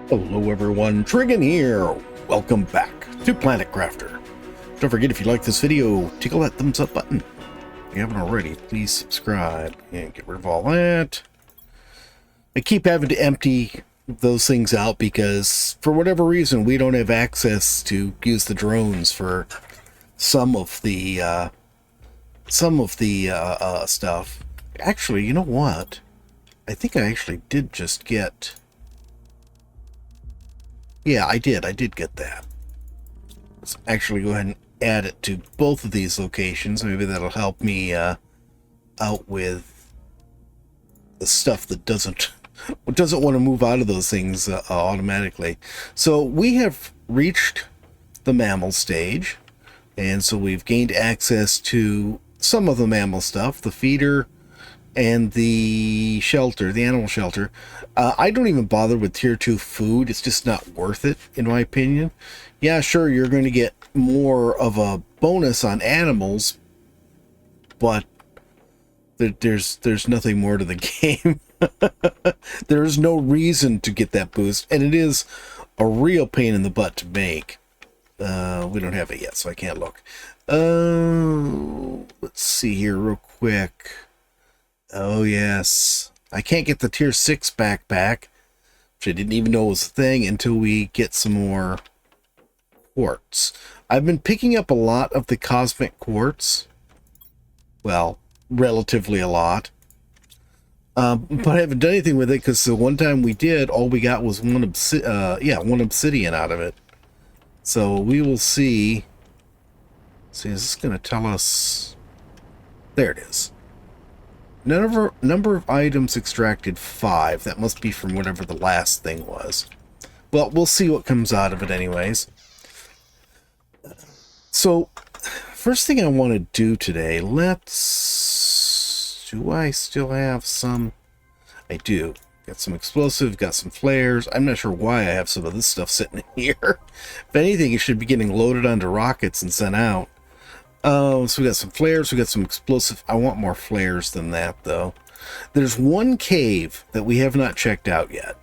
Hello everyone, Trigan here. Welcome back to Planet Crafter. Don't forget, if you like this video, tickle that thumbs up button. If you haven't already, please subscribe and get rid of all that. I keep having to empty those things out because for whatever reason we don't have access to use the drones for some of the stuff. Actually, you know what? I think I actually did just get... Yeah, I did get that. Let's actually go ahead and add it to both of these locations. Maybe that'll help me out with the stuff that doesn't want to move out of those things automatically. So we have reached the mammal stage, and so we've gained access to some of the mammal stuff, the feeder and the shelter, the animal shelter. I don't even bother with tier 2 food. It's just not worth it, in my opinion. Yeah, sure, you're going to get more of a bonus on animals, but there's nothing more to the game. There's no reason to get that boost, and it is a real pain in the butt to make. We don't have it yet, so I can't look. Let's see here real quick. Oh, yes. I can't get the tier 6 backpack, which I didn't even know was a thing, until we get some more quartz. I've been picking up a lot of the cosmic quartz. Well, relatively a lot. But I haven't done anything with it, because the one time we did, all we got was one obsidian out of it. So we will see. See, is this going to tell us? There it is. Number of items extracted 5. That must be from whatever the last thing was. Well, we'll see what comes out of it anyways. So, first thing I want to do today, do I still have some? I do. Got some explosive, got some flares. I'm not sure why I have some of this stuff sitting here. If anything, it should be getting loaded onto rockets and sent out. So we got some flares, we got some explosive. I want more flares than that, though. There's one cave that we have not checked out yet,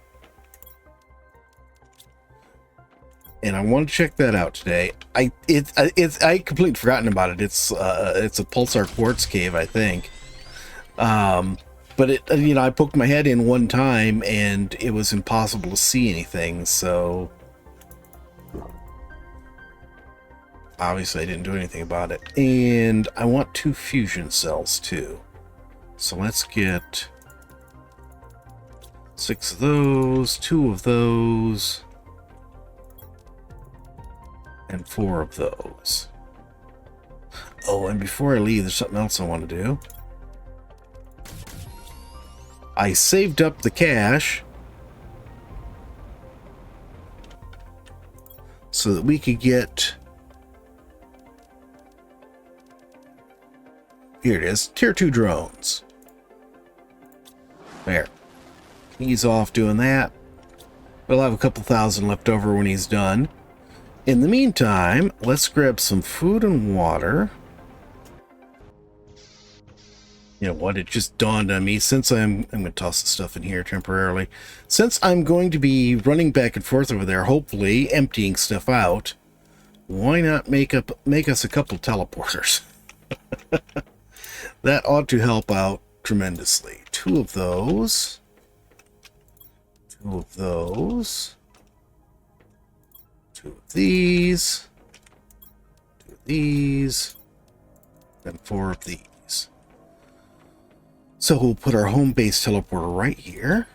and I want to check that out today. I completely forgotten about it. It's a pulsar quartz cave, I think. But I poked my head in one time and it was impossible to see anything. So obviously I didn't do anything about it. And I want 2 fusion cells too. So let's get 6 of those, 2 of those, and 4 of those. Oh, and before I leave, there's something else I want to do. I saved up the cash so that we could get... Here it is, tier 2 drones. There. He's off doing that. We'll have a couple thousand left over when he's done. In the meantime, let's grab some food and water. You know what, it just dawned on me, since I'm going to toss the stuff in here temporarily. Since I'm going to be running back and forth over there, hopefully emptying stuff out, why not make us a couple teleporters? That ought to help out tremendously. 2 of those. 2 of those. 2 of these. 2 of these. And 4 of these. So we'll put our home base teleporter right here.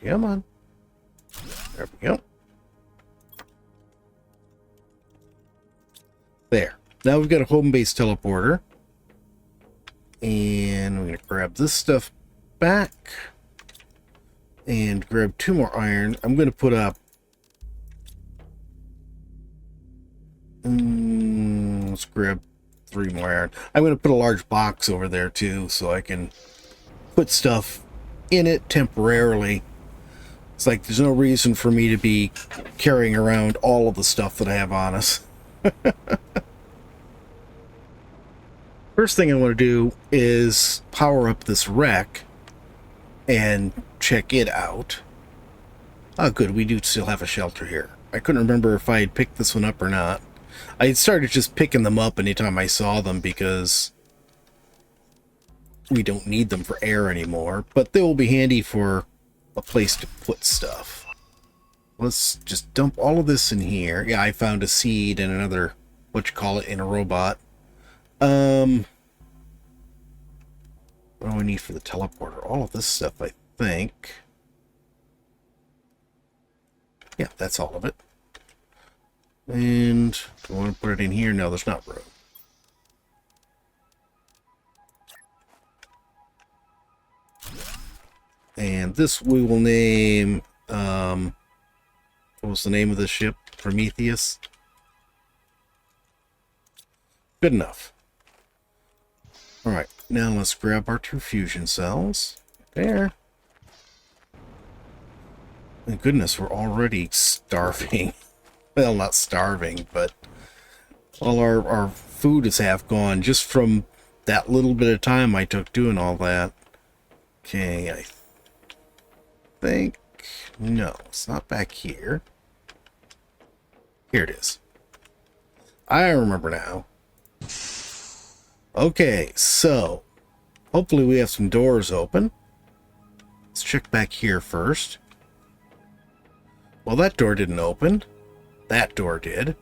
Come on. There we go. There. Now we've got a home base teleporter. And we're going to grab this stuff back. And grab 2 more iron. I'm going to put up... let's grab 3 more iron. I'm going to put a large box over there too, so I can put stuff in it temporarily. It's like there's no reason for me to be carrying around all of the stuff that I have on us. First thing I want to do is power up this wreck and check it out. Oh, good. We do still have a shelter here. I couldn't remember if I had picked this one up or not. I had started just picking them up anytime I saw them because we don't need them for air anymore, but they will be handy for a place to put stuff. Let's just dump all of this in here. Yeah, I found a seed and another, in a robot. What do I need for the teleporter? All of this stuff, I think. Yeah, that's all of it. And do I want to put it in here? No, there's not room. And this we will name, what was the name of the ship? Prometheus? Good enough. Alright, now let's grab our 2 fusion cells. There. Thank goodness, we're already starving. Well, not starving, but all our food is half gone just from that little bit of time I took doing all that. Okay, I think... No, it's not back here. Here it is. I remember now. Okay, so hopefully we have some doors open. Let's check back here first. Well, that door didn't open. That door did.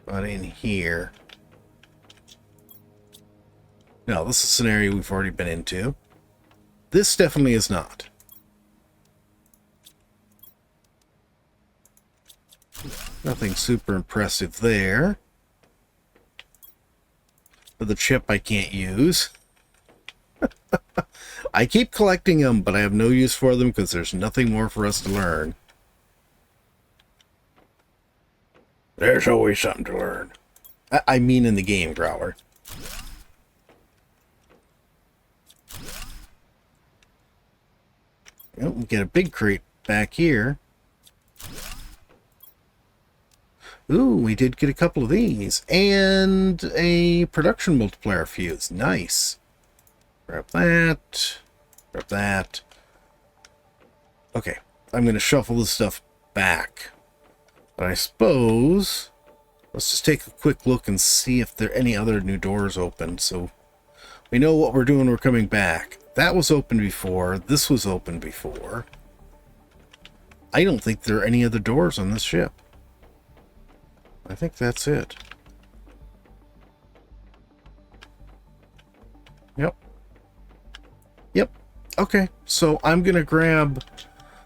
But in here... No, this is an area we've already been into. This definitely is not. Nothing super impressive there. The chip I can't use. I keep collecting them, but I have no use for them because there's nothing more for us to learn. There's always something to learn. I mean in the game, Growler. Oh, we get a big crate back here. Ooh, we did get a couple of these. And a production multiplier fuse. Nice. Grab that. Grab that. Okay, I'm going to shuffle this stuff back. But I suppose... Let's just take a quick look and see if there are any other new doors open. So we know what we're doing. We're coming back. That was open before. This was open before. I don't think there are any other doors on this ship. I think that's it. Yep. Yep. Okay, so I'm going to grab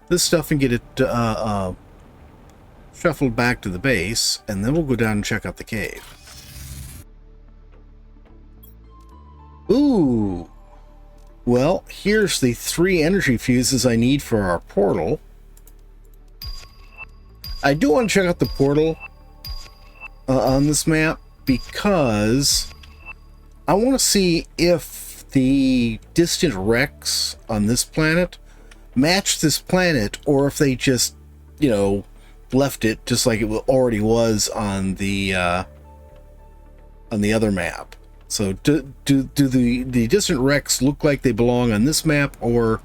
this stuff and get it shuffled back to the base, and then we'll go down and check out the cave. Ooh! Well, here's the 3 energy fuses I need for our portal. I do want to check out the portal on this map because I want to see if the distant wrecks on this planet match this planet, or if they just, you know, left it just like it already was on the other map. So do the distant wrecks look like they belong on this map or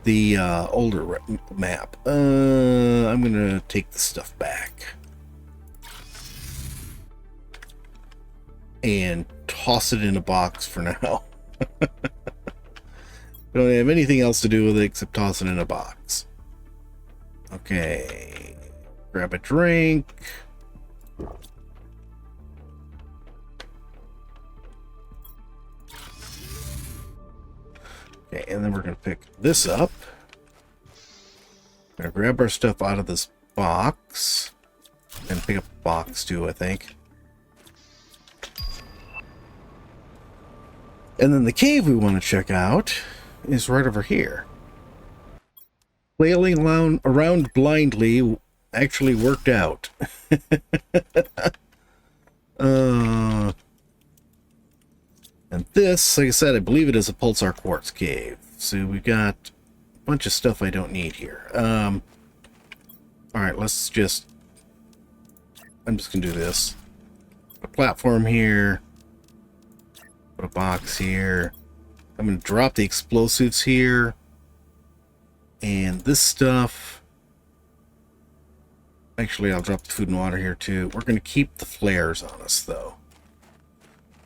the older map? I'm gonna take the stuff back and toss it in a box for now. Don't have anything else to do with it except toss it in a box. Okay, grab a drink. Okay, and then we're going to pick this up. We're going to grab our stuff out of this box. And pick up a box too, I think. And then the cave we want to check out is right over here. Flailing around blindly actually worked out. And this, like I said, I believe it is a pulsar quartz cave. So we've got a bunch of stuff I don't need here. Alright, let's just... I'm just going to do this. Put a platform here. Put a box here. I'm going to drop the explosives here. And this stuff. Actually, I'll drop the food and water here too. We're going to keep the flares on us, though.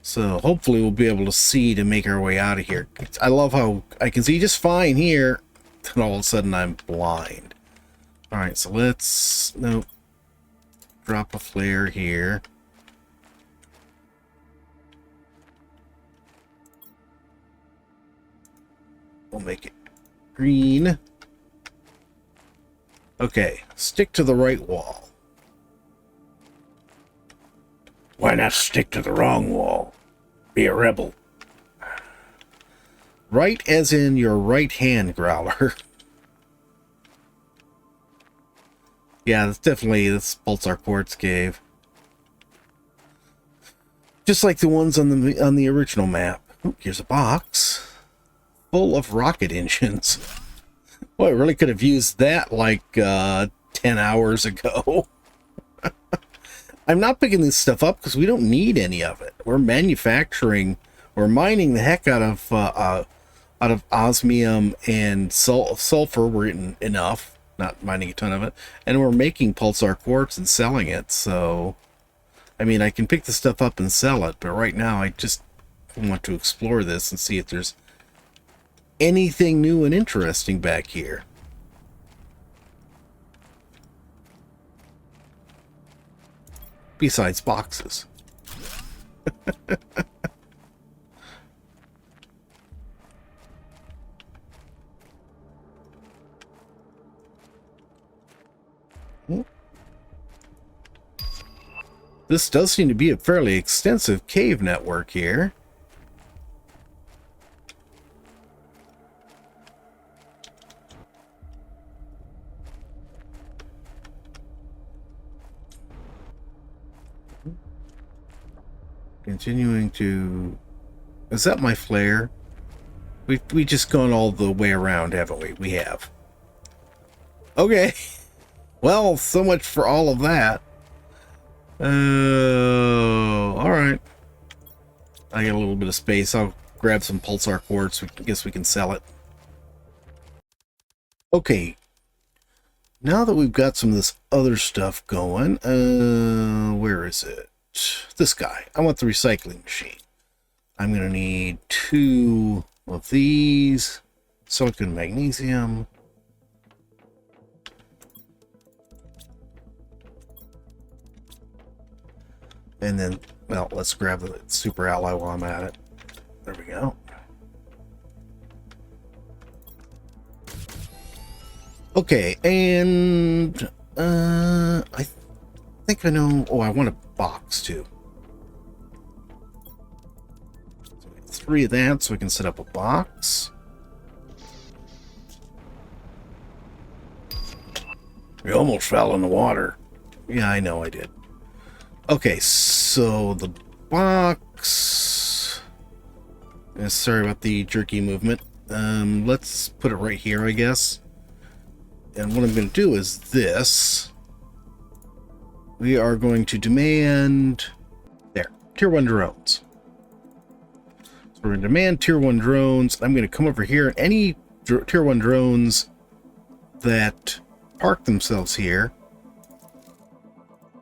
So hopefully we'll be able to see to make our way out of here. I love how I can see just fine here. Then all of a sudden I'm blind. Alright, so let's... Nope. Drop a flare here. We'll make it green. Okay, stick to the right wall. Why not stick to the wrong wall? Be a rebel. Right as in your right hand, Growler. Yeah, that's definitely this Pulsar Quartz cave. Just like the ones on the original map. Ooh, here's a box full of rocket engines. Well, I really could have used that like 10 hours ago. I'm not picking this stuff up because we don't need any of it. We're manufacturing, we're mining the heck out of osmium and sulfur. We're getting enough, not mining a ton of it, and we're making Pulsar Quartz and selling it. So, I mean, I can pick the stuff up and sell it, but right now I just want to explore this and see if there's anything new and interesting back here. Besides boxes. This does seem to be a fairly extensive cave network here. Continuing to... Is that my flare? We just gone all the way around, haven't we? We have. Okay. Well, so much for all of that. Alright. I got a little bit of space. I'll grab some Pulsar Quartz. I guess we can sell it. Okay. Now that we've got some of this other stuff going, where is it? This guy. I want the recycling machine. I'm going to need 2 of these. Silicon magnesium. And then, well, let's grab the super alloy while I'm at it. There we go. Okay, and I think I know. Oh, I want a box too. So we have 3 of that, so we can set up a box. We almost fell in the water. Yeah, I know I did. Okay, so the box... sorry about the jerky movement. Let's put it right here, I guess. And what I'm going to do is this. We are going to demand... There, Tier 1 drones. So we're going to demand Tier 1 drones. I'm going to come over here, and any Tier 1 drones that park themselves here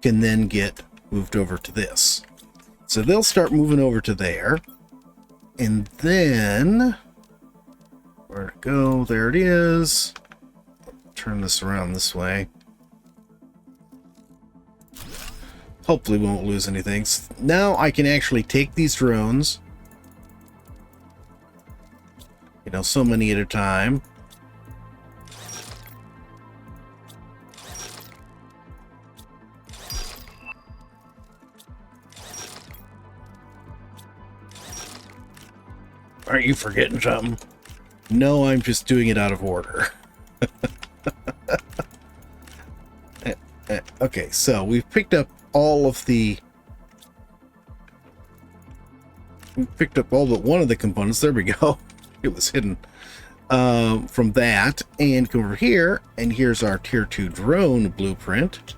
can then get moved over to this. So they'll start moving over to there. And then... Where'd it go? There it is. Turn this around this way. Hopefully we won't lose anything. Now I can actually take these drones. You know, so many at a time. Aren't you forgetting something? No, I'm just doing it out of order. Okay, so we've picked up all of the... We've picked up all but one of the components. There we go. It was hidden. From that, and come over here, and here's our Tier 2 drone blueprint.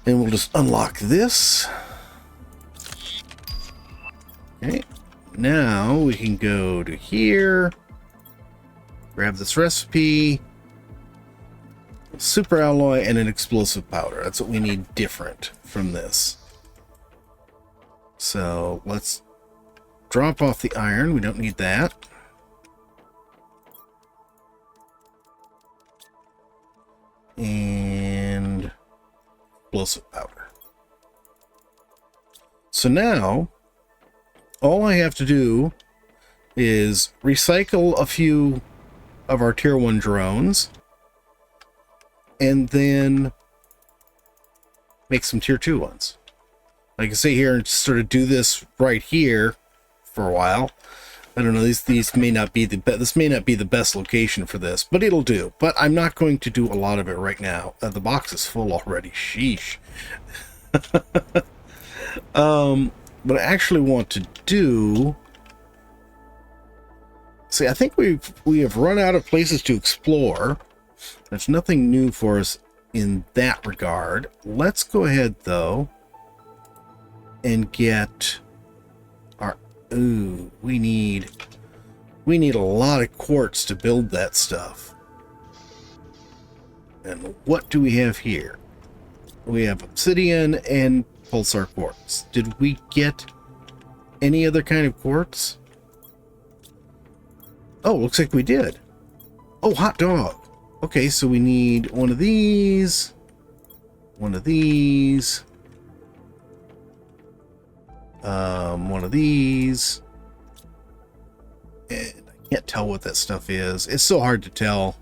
And we'll just unlock this. Okay, now we can go to here, grab this recipe, super alloy, and an explosive powder. That's what we need different from this. So let's drop off the iron. We don't need that. And explosive powder. So now all I have to do is recycle a few of our tier 1 drones and then make some tier 2 ones. I can sit here and sort of do this right here for a while. I don't know, these may not be this may not be the best location for this, but it'll do. But I'm not going to do a lot of it right now. The box is full already. Sheesh. What I actually want to do... See, I think we have run out of places to explore. There's nothing new for us in that regard. Let's go ahead, though, and get our... Ooh, we need a lot of quartz to build that stuff. And what do we have here? We have obsidian and pulsar quartz. Did we get any other kind of quartz? Oh, looks like we did. Oh, hot dog. Okay, so we need one of these, one of these, one of these, and I can't tell what that stuff is. It's so hard to tell.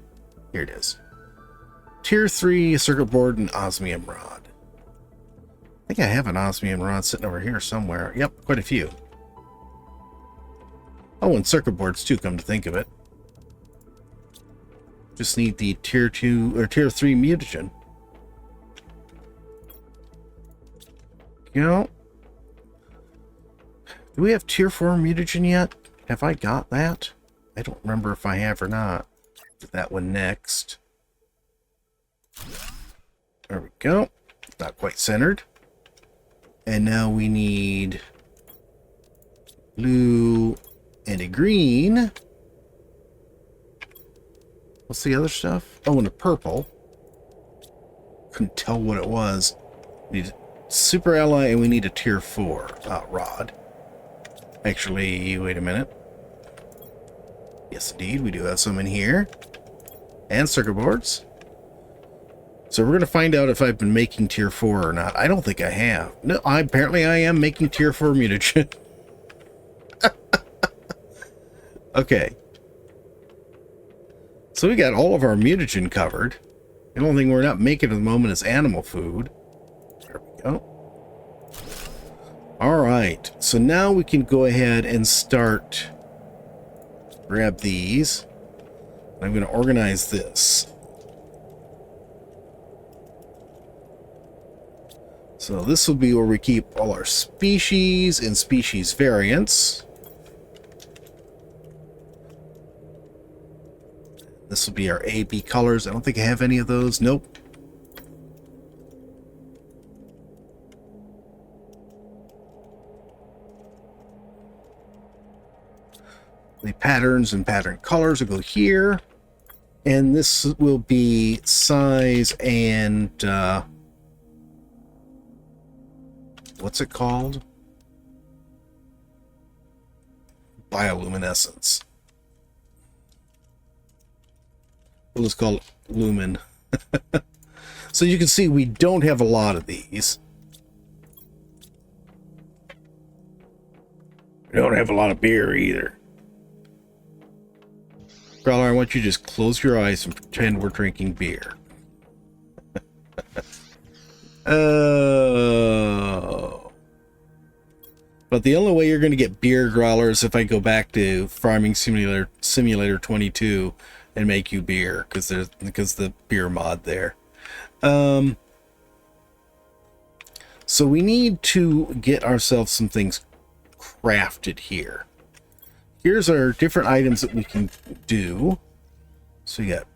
Here it is. Tier 3 circuit board and osmium rod. I think I have an osmium rod sitting over here somewhere. Yep, quite a few. Oh, and circuit boards too, come to think of it. Just need the tier 2 or tier 3 mutagen. Go. Do we have tier 4 mutagen yet? Have I got that? I don't remember if I have or not. Do that one next. There we go. Not quite centered. And now we need blue and a green. What's the other stuff? Oh, and a purple. Couldn't tell what it was. We need a super ally and we need a tier 4 rod. Actually, wait a minute. Yes, indeed, we do have some in here. And circuit boards. So we're going to find out if I've been making tier 4 or not. I don't think I have. No, apparently I am making tier 4 mutagen. Okay. So we got all of our mutagen covered. The only thing we're not making at the moment is animal food. There we go. Alright, so now we can go ahead and start. Grab these. I'm going to organize this. So this will be where we keep all our species and species variants. This will be our A, B colors. I don't think I have any of those. Nope. The patterns and pattern colors will go here. And this will be size and... what's it called? Bioluminescence. We'll just call it lumen. So you can see we don't have a lot of these. We don't have a lot of beer either. Growler, I want you to just close your eyes and pretend we're drinking beer. Oh. But the only way you're going to get beer, Growler, is if I go back to Farming Simulator 22 and make you beer, because the beer mod there. So we need to get ourselves some things crafted here. Here's our different items that we can do. So you got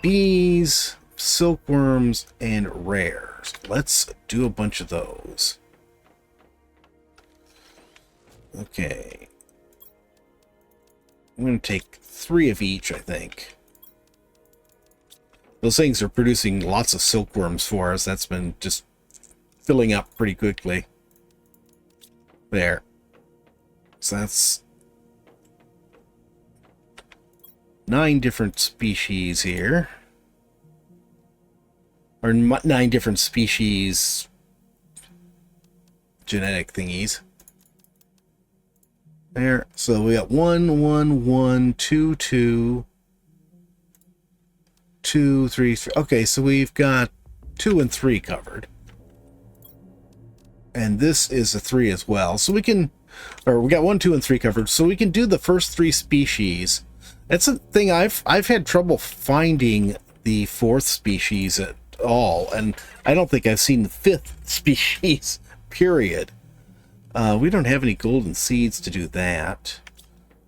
bees, silkworms, and rares. Let's do a bunch of those. Okay. I'm going to take 3 of each, I think. Those things are producing lots of silkworms for us. That's been just filling up pretty quickly. There. So that's 9 different species here. Or 9 different species genetic thingies. There. So we got 1, 1, 1, 2, 2, 2, 3, 3. Okay, so we've got 2 and 3 covered. And this is a 3 as well. So we can, or we got 1, 2, and 3 covered. So we can do the first 3 species. That's a thing I've had trouble finding the 4th species at all. And I don't think I've seen the 5th species, period. We don't have any golden seeds to do that.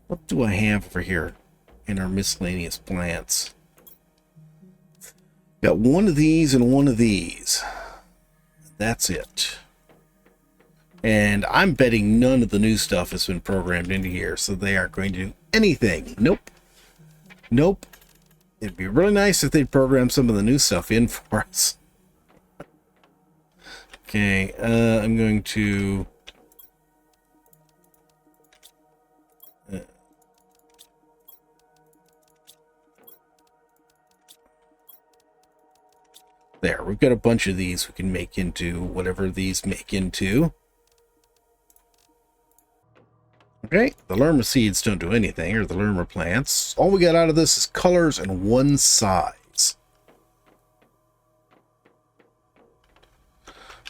What do I have over here in our miscellaneous plants? Got 1 of these and 1 of these. That's it. And I'm betting none of the new stuff has been programmed into here, so they aren't going to do anything. Nope. Nope. It'd be really nice if they'd program some of the new stuff in for us. Okay, I'm going to... There, we've got a bunch of these we can make into whatever these make into. Okay, the lerma seeds don't do anything, or the lerma plants. All we got out of this is colors and 1 size.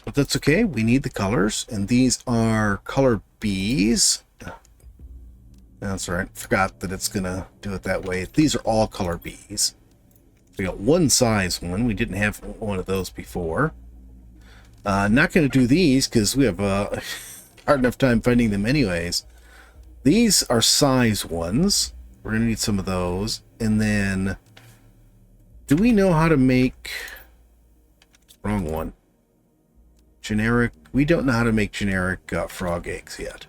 But that's okay, we need the colors, and these are color bees. That's right, forgot that it's gonna do it that way. These are all color bees. We got 1 size one. We didn't have one of those before. Not going to do these because we have a hard enough time finding them anyways. These are size ones. We're going to need some of those. And then, do we know how to make... Wrong one. Generic... We don't know how to make generic frog eggs yet.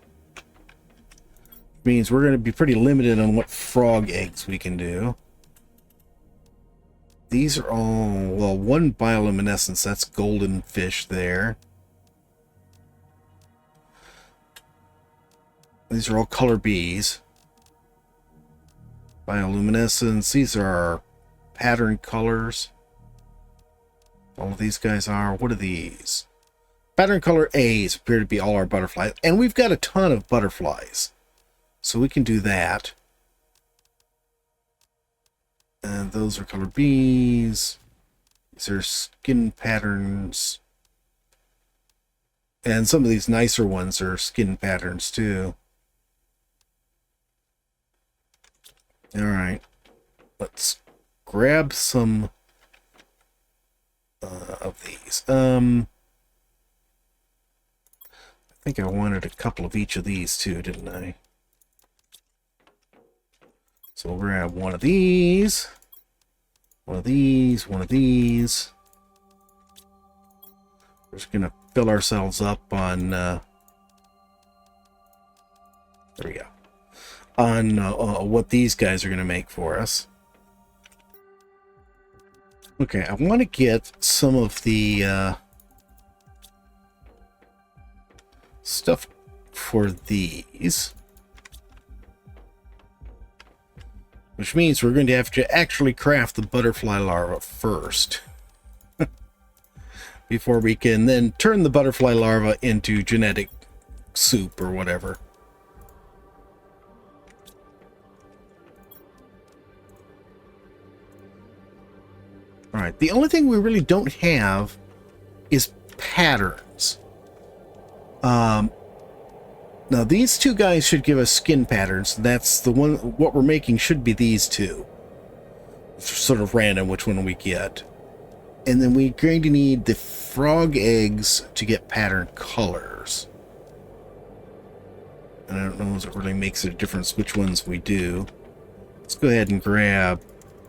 Means we're going to be pretty limited on what frog eggs we can do. These are all, well, 1 bioluminescence, that's golden fish there. These are all color bees. Bioluminescence, these are pattern colors. All of these guys are, what are these? Pattern color A's appear to be all our butterflies, and we've got a ton of butterflies. So we can do that. And those are color bees. These are skin patterns. And some of these nicer ones are skin patterns too. Alright. Let's grab some of these. I think I wanted a couple of each of these too, didn't I? So we'll grab 1 of these, 1 of these, 1 of these. We're just going to fill ourselves up on, there we go, on what these guys are going to make for us. Okay, I want to get some of the stuff for these. Which means we're going to have to actually craft the butterfly larva first. Before we can then turn the butterfly larva into genetic soup or whatever. Alright, the only thing we really don't have is patterns. Now these 2 guys should give us skin patterns. That's the one, what we're making should be these 2. It's sort of random which one we get. And then we're going to need the frog eggs to get pattern colors. And I don't know if it really makes a difference which ones we do. Let's go ahead and grab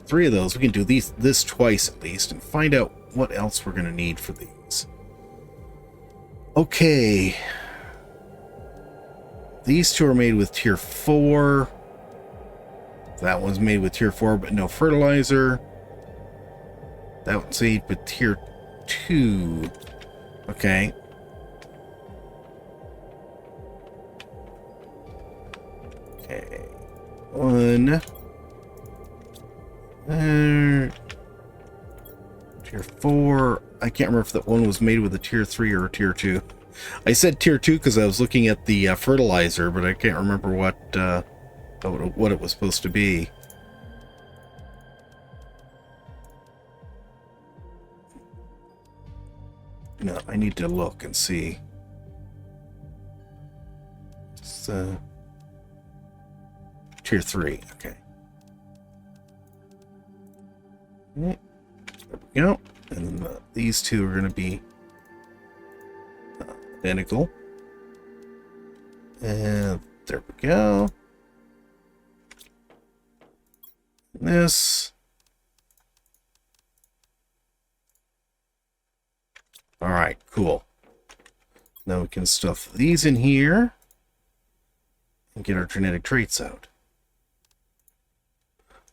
3 of those. We can do this twice at least and find out what else we're going to need for these. Okay. these two are made with tier 4. That one's made with tier 4, but no fertilizer. That one's made with tier 2. Okay. Okay. One. Tier 4. I can't remember if that one was made with a tier 3 or a tier 2. I said tier 2 because I was looking at the fertilizer, but I can't remember what it was supposed to be. No, I need to look and see. It's tier 3. Okay. There we go. And then these two are going to be identical. And there we go. And this. All right, cool. Now we can stuff these in here and get our genetic traits out.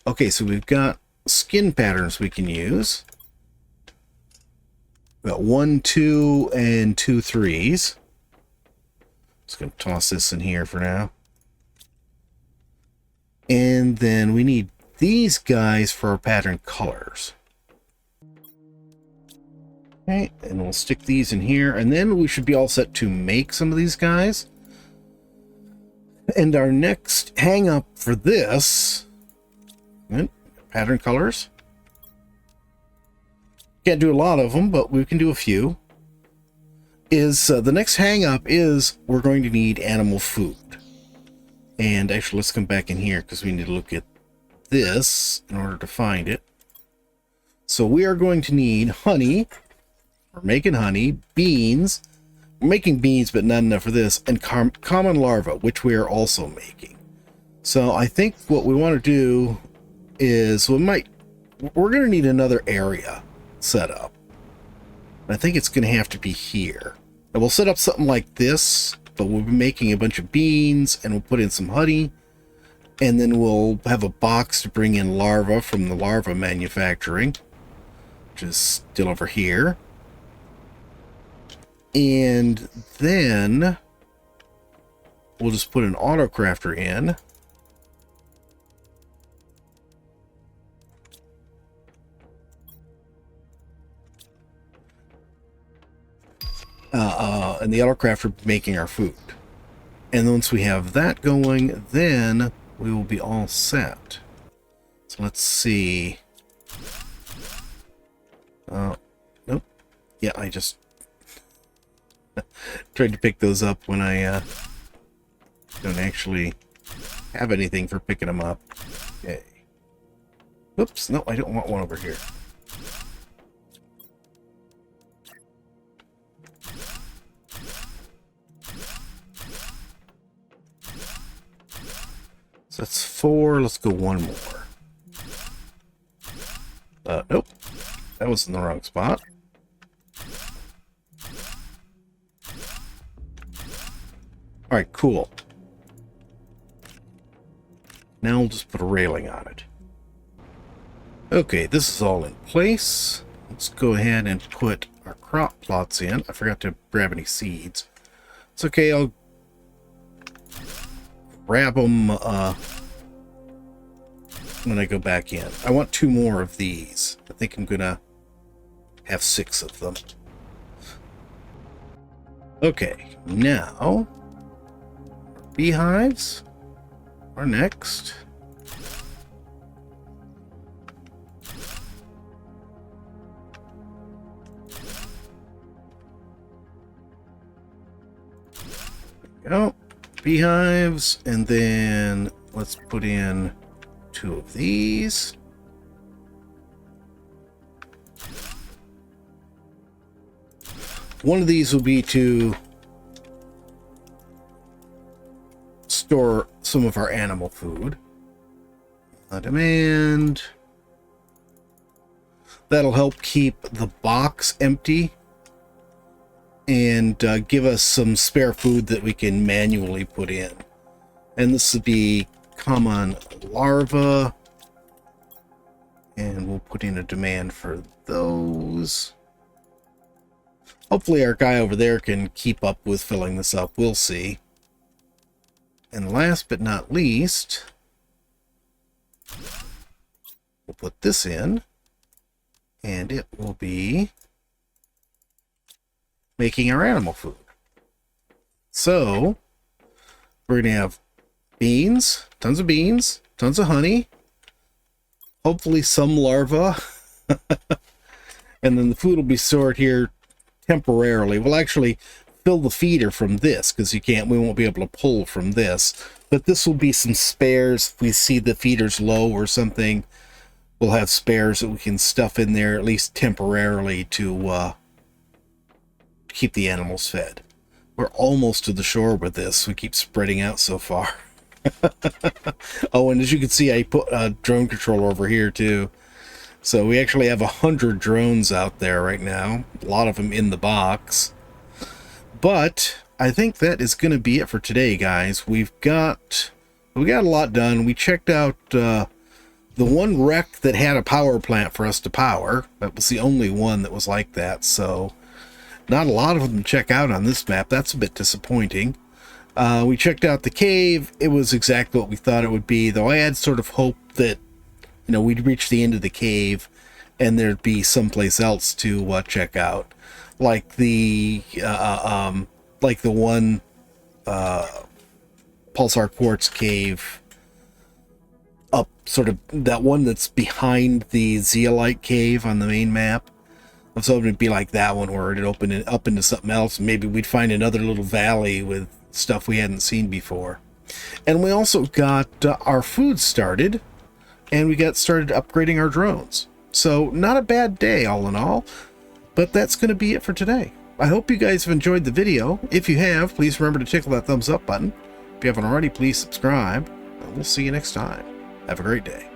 Okay, so we've got skin patterns we can use. We've got 1, 2, and 2 3s. Just going to toss this in here for now. And then we need these guys for our pattern colors. Okay, and we'll stick these in here, and then we should be all set to make some of these guys. And our next hang up for this, pattern colors. Can't do a lot of them, but we can do a few. Is the next hang up is we're going to need animal food. And actually, let's come back in here because we need to look at this in order to find it. So we are going to need honey. We're making honey, beans. We're making beans, but not enough for this, and common larva, which we are also making. So I think what we want to do is we're going to need another area set up. I think it's going to have to be here. And we'll set up something like this, but we'll be making a bunch of beans, and we'll put in some honey, and then we'll have a box to bring in larva from the larva manufacturing, which is still over here. And then we'll just put an autocrafter in. And the autocrafter making our food. And once we have that going, then we will be all set. So let's see. Nope. Yeah, I just tried to pick those up when I don't actually have anything for picking them up. Okay. Oops, no, I don't want one over here. So that's 4. Let's go one more. Nope. That was in the wrong spot. Alright, cool. Now we'll just put a railing on it. Okay, this is all in place. Let's go ahead and put our crop plots in. I forgot to grab any seeds. It's okay, I'll grab them when I go back in. I want 2 more of these. I think I'm gonna have 6 of them. Okay, now beehives are next. There we go. Beehives, and then let's put in 2 of these. One of these will be to store some of our animal food. On demand. That'll help keep the box empty. and give us some spare food that we can manually put in. And this would be common larva, and we'll put in a demand for those. Hopefully our guy over there can keep up with filling this up. We'll see. And last but not least, we'll put this in, and it will be making our animal food. So we're going to have beans, tons of honey, hopefully some larvae, and then the food will be stored here temporarily. We'll actually fill the feeder from this because we won't be able to pull from this, but this will be some spares. If we see the feeder's low or something, we'll have spares that we can stuff in there at least temporarily to keep the animals fed. We're almost to the shore with this. We keep spreading out so far. Oh, and as you can see, I put a drone controller over here too. So we actually have 100 drones out there right now. A lot of them in the box. But I think that is going to be it for today, guys. We got a lot done. We checked out the one wreck that had a power plant for us to power. That was the only one that was like that. So not a lot of them to check out on this map. That's a bit disappointing. We checked out the cave. It was exactly what we thought it would be, though I had sort of hoped that, you know, we'd reach the end of the cave and there'd be someplace else to check out, like the one pulsar quartz cave up, sort of that one that's behind the zeolite cave on the main map. I was hoping it'd be like that one where it'd open it up into something else. Maybe we'd find another little valley with stuff we hadn't seen before. And we also got our food started, and we got started upgrading our drones. So not a bad day all in all, but that's going to be it for today. I hope you guys have enjoyed the video. If you have, please remember to tickle that thumbs up button. If you haven't already, please subscribe, and we'll see you next time. Have a great day.